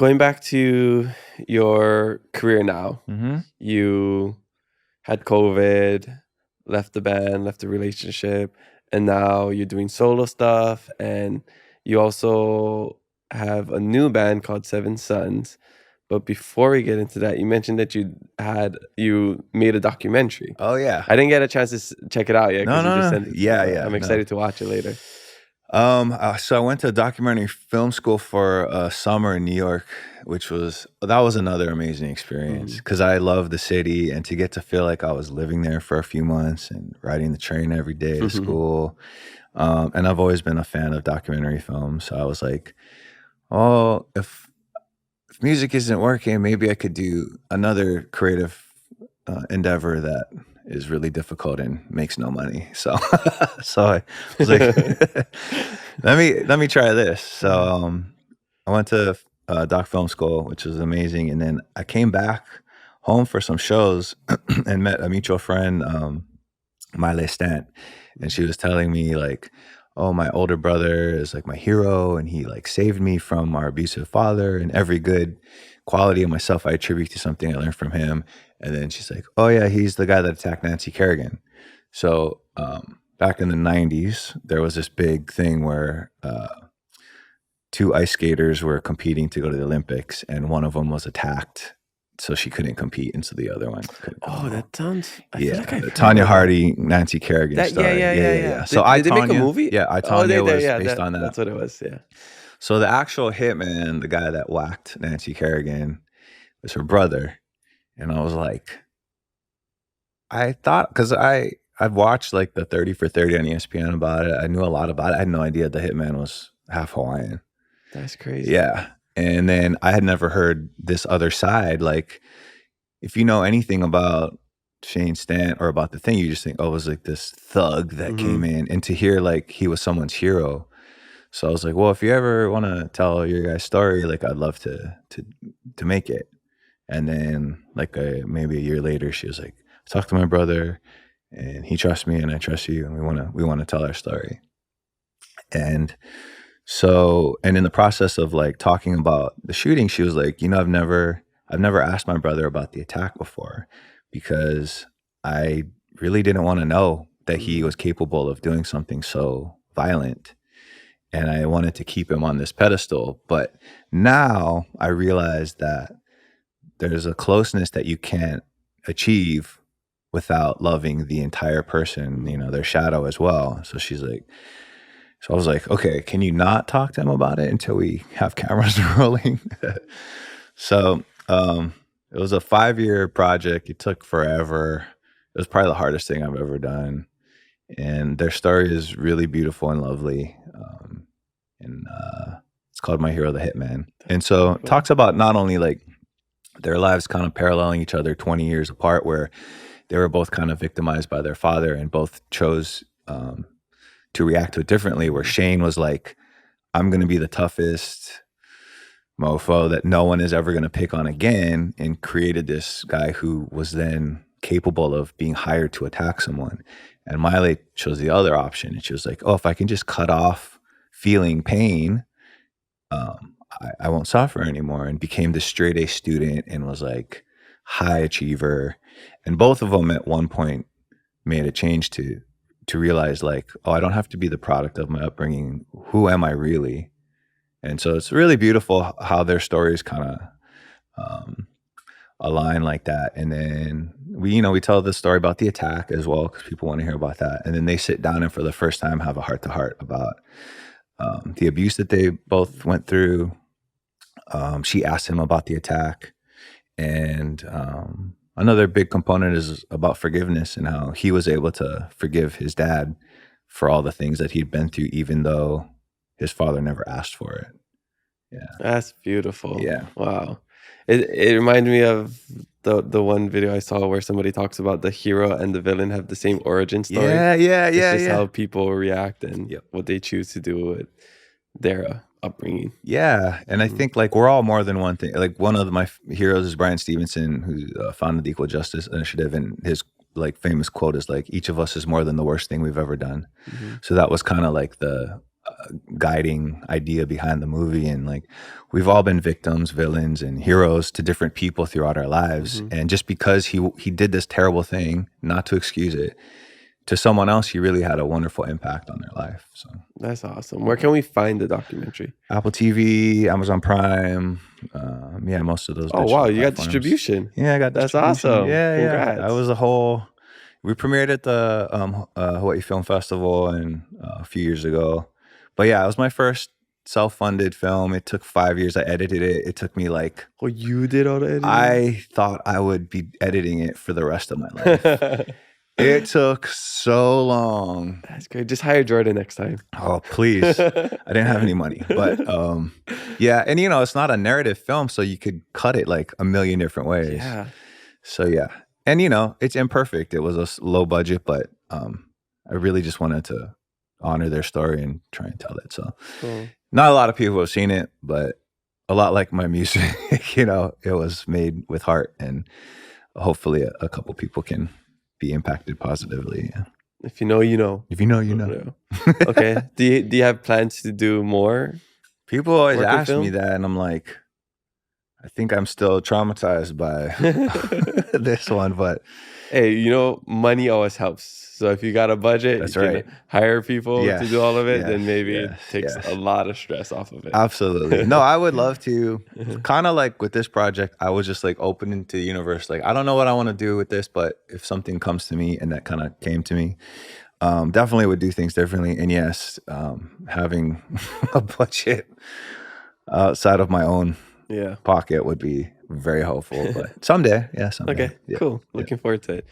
going back to your career now, Mm-hmm. you had COVID, left the band, left the relationship, and now you're doing solo stuff. And you also have a new band called Seven Sons. But before we get into that, you mentioned that you made a documentary. Oh yeah. I didn't get a chance to check it out yet No, because you just no, no. sent it to me, Yeah, but yeah. I'm No. excited to watch it later. So I went to documentary film school for a summer in New York, that was another amazing experience because I love the city, and to get to feel like I was living there for a few months and riding the train every day to school. And I've always been a fan of documentary films. So I was like, oh, if music isn't working, maybe I could do another creative endeavor that is really difficult and makes no money. So, so I was like, let me try this. So I went to doc film school, which was amazing, and then I came back home for some shows and met a mutual friend, Stant, and she was telling me like, oh, my older brother is like my hero, and he like saved me from our abusive father, and every good quality of myself I attribute to something I learned from him. And then she's like, oh yeah, he's the guy that attacked Nancy Kerrigan. So back in the 90s, there was this big thing where two ice skaters were competing to go to the Olympics, and one of them was attacked, so she couldn't compete, and so the other one couldn't come. Oh, that sounds. I Yeah, feel like I've heard Tanya of that. Hardy, Nancy Kerrigan Yeah, story. yeah. So Did they make a movie? Yeah, I, Oh, Tanya was based on that. That's what it was. Yeah. So the actual hitman, the guy that whacked Nancy Kerrigan, was her brother, and I was like, I thought, because I've watched like the 30 for 30 on ESPN about it. I knew a lot about it. I had no idea the hitman was half Hawaiian. That's crazy. Yeah. And then I had never heard this other side. Like, if you know anything about Shane Stant or about the thing, you just think, oh, it was like this thug that came in. And to hear like he was someone's hero. So I was like, well, if you ever want to tell your guys' story, like I'd love to make it. And then like maybe a year later, she was like, I talked to my brother and he trusts me and I trust you, and we want to tell our story. And so, and in the process of like talking about the shooting, she was like, you know, I've never asked my brother about the attack before because I really didn't want to know that he was capable of doing something so violent. And I wanted to keep him on this pedestal. But now I realize that there's a closeness that you can't achieve without loving the entire person, you know, their shadow as well. So she's like, so I was like, okay, can you not talk to him about it until we have cameras rolling? So it was a 5-year project. It took forever. It was probably the hardest thing I've ever done. And their story is really beautiful and lovely. And it's called My Hero The Hitman. And so it talks about not only like their lives kind of paralleling each other 20 years apart, where they were both kind of victimized by their father and both chose to react to it differently, where Shane was like, I'm going to be the toughest mofo that no one is ever going to pick on again, and created this guy who was then capable of being hired to attack someone. And Miley chose the other option, and she was like, oh, if I can just cut off feeling pain, I won't suffer anymore, and became this straight A student and was like high achiever. And both of them at one point made a change to realize like, oh, I don't have to be the product of my upbringing. Who am I really? And so it's really beautiful how their stories kind of align like that. And then we tell the story about the attack as well, because people want to hear about that. And then they sit down and for the first time have a heart-to-heart about the abuse that they both went through. She asked him about the attack. And another big component is about forgiveness and how he was able to forgive his dad for all the things that he'd been through, even though his father never asked for it. Yeah. That's beautiful. Yeah. Wow. It reminded me of the one video I saw where somebody talks about the hero and the villain have the same origin story. Yeah. It's just how people react and what they choose to do with their upbringing. Yeah. And I think like we're all more than one thing. Like one of my heroes is Brian Stevenson, who founded the Equal Justice Initiative, and his like famous quote is like, each of us is more than the worst thing we've ever done. So that was kind of like the guiding idea behind the movie. And like, we've all been victims, villains, and heroes to different people throughout our lives. Mhm. And just because he did this terrible thing, not to excuse it, to someone else, he really had a wonderful impact on their life. So That's awesome. Where can we find the documentary? Apple TV, Amazon Prime, yeah, most of those Oh, wow, digital you got platforms. distribution. Yeah, I got That's distribution. awesome. Yeah, yeah. That Congrats. was a whole. We premiered at the Hawaii Film Festival and a few years ago. But yeah, it was my first self-funded film. It took 5 years. I edited it. It took me like, Oh, you did all the editing? I thought I would be editing it for the rest of my life. It took so long. That's great. Just hire Jordan next time. Oh, please. I didn't have any money. But yeah, and it's not a narrative film, so you could cut it like a million different ways. Yeah. So yeah. And it's imperfect. It was a low budget, but I really just wanted to honor their story and try and tell it. So Cool. not a lot of people have seen it, but a lot like my music, it was made with heart, and hopefully a couple people can be impacted positively. Yeah. If you know, you know. If you know, you know. Okay. Do you have plans to do more? People always Work in ask me film? that, and I'm like, I think I'm still traumatized by this one, but Hey, money always helps. So if you got a budget, That's you can right. hire people Yes, to do all of it, yes, then maybe it yes, takes yes. a lot of stress off of it. Absolutely. No, I would love to. Kind of like with this project, I was just like open into the universe. Like, I don't know what I want to do with this, but if something comes to me, and that kind of came to me, definitely would do things differently. And yes, having a budget outside of my own Yeah. pocket would be very helpful. But someday, yeah, someday. Okay, Yeah. cool. Looking forward to it.